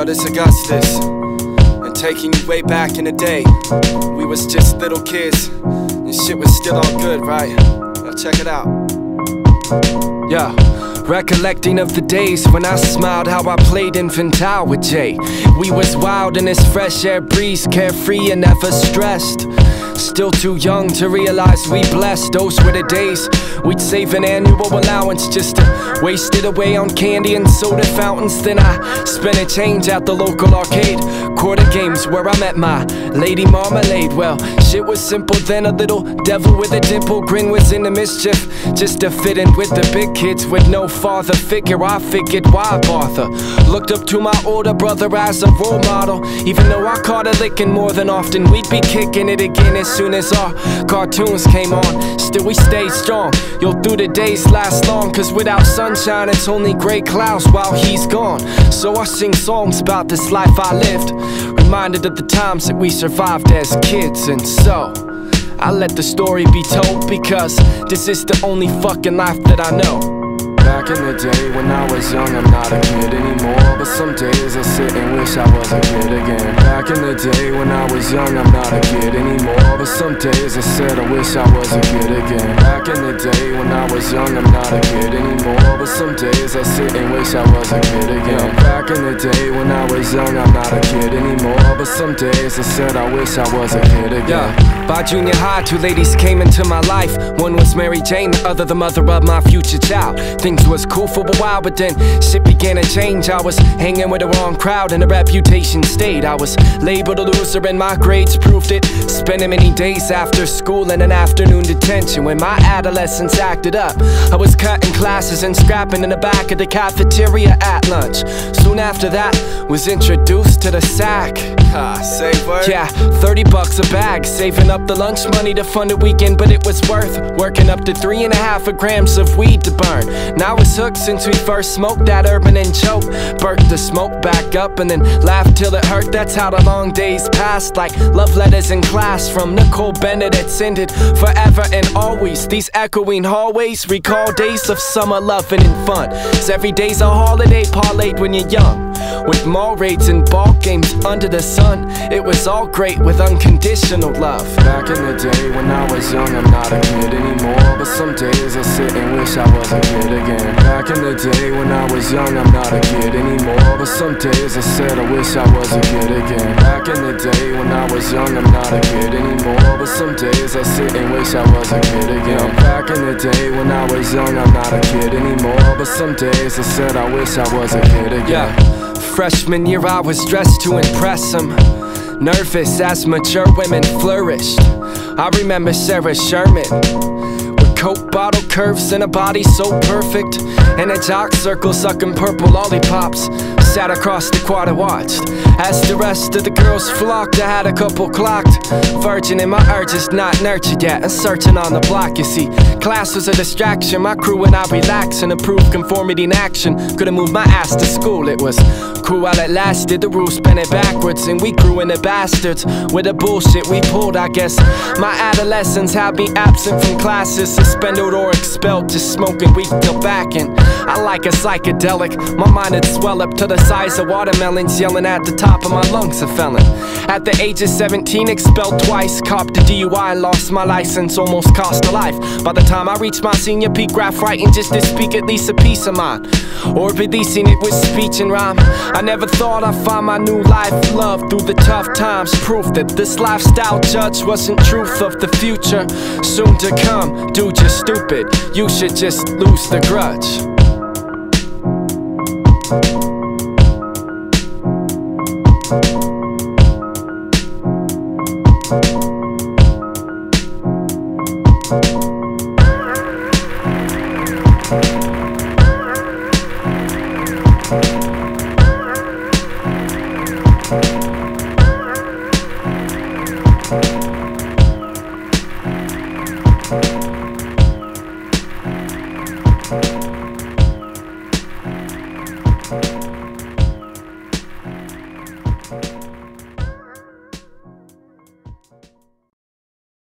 Yo, this Augustus, and taking you way back in the day. We was just little kids, and shit was still all good, right? Now check it out. Yeah. Recollecting of the days when I smiled how I played infantile with Jay. We was wild in this fresh air breeze, carefree and never stressed. Still too young to realize we blessed. Those were the days we'd save an annual allowance just to waste it away on candy and soda fountains. Then I spent a change at the local arcade, quarter games where I met my lady marmalade. Well, shit was simple then, a little devil with a dimple grin was in the mischief, just to fit in with the big kids with no father figure. I figured, why bother? Looked up to my older brother as a role model. Even though I caught a licking more than often, we'd be kicking it again as soon as our cartoons came on. Still we stayed strong, yo, through the days last long, cause without sunshine it's only gray clouds while he's gone. So I sing songs about this life I lived, reminded of the times that we survived as kids. And so I let the story be told, because this is the only fucking life that I know. Back in the day when I was young, I'm not a kid anymore, but some days I sit and wish I was a kid again. Back in the day when I was young, I'm not a kid anymore, but some days I said I wish I was a kid again. Back in the day when I was young, I'm not a kid anymore, but some days I sit and wish I was a kid again. Back in the day when I was young, I'm not a kid anymore, but some days I said I wish I was a kid again. Yeah. By junior high, two ladies came into my life. One was Mary Jane, the other the mother of my future child. Things was cool for a while, but then shit began to change. I was hanging with the wrong crowd and the reputation stayed. I was labeled a loser and my grades proved it. Spending many days after school in an afternoon detention. When my adolescence acted up, I was cutting classes and scrapping in the back of the cafeteria at lunch. Soon after that, was introduced to the sack. Say word? Yeah, 30 bucks a bag, saving up the lunch money to fund a weekend, but it was worth working up to 3.5 grams of weed to burn. Now I was hooked since we first smoked that urban and choke. Burnt the smoke back up and then laughed till it hurt. That's how the long days passed, like love letters in class from Nicole Bennett. It's ended forever and always. These echoing hallways recall days of summer loving and fun. 'Cause every day's a holiday parlayed when you're young, with mall raids and ball games under the sun. It was all great with unconditional love. Back in the day when I was young, I'm not a kid anymore, but some days I sit and wish I was a kid again. Back in the day when I was young, I'm not a kid anymore, but some days I said I wish I was a kid again. Back in the day when I was young, I'm not a kid anymore, but some days I sit and wish I was a kid again. Back in the day when I was young, I'm not a kid anymore, but some days I said I wish I was a kid again. Yeah. Freshman year I was dressed to impress him, nervous as mature women flourished. I remember Sarah Sherman, with Coke bottle curves and a body so perfect, in a jock circle sucking purple lollipops. Sat across the quad and watched as the rest of the girls flocked. I had a couple clocked, virgin in my urges not nurtured yet, and searching on the block. You see, class was a distraction, my crew and I relaxed and improved conformity in action. Could've moved my ass to school, it was cool while it lasted. The rules spun it backwards and we grew into bastards with the bullshit we pulled. I guess my adolescence had me absent from classes, suspended or expelled, just smoking weed till back in. I like a psychedelic, my mind would swell up to the size of watermelons, yelling at the top of my lungs a felon. At the age of 17, expelled twice, copped a DUI, lost my license, almost cost a life. By the time I reached my senior peak, graph writing just to speak at least a piece of mine, or releasing it with speech and rhyme. I never thought I'd find my new life, love through the tough times, proof that this lifestyle judge wasn't truth of the future soon to come. Dude, you're stupid, you should just lose the grudge. Thank you.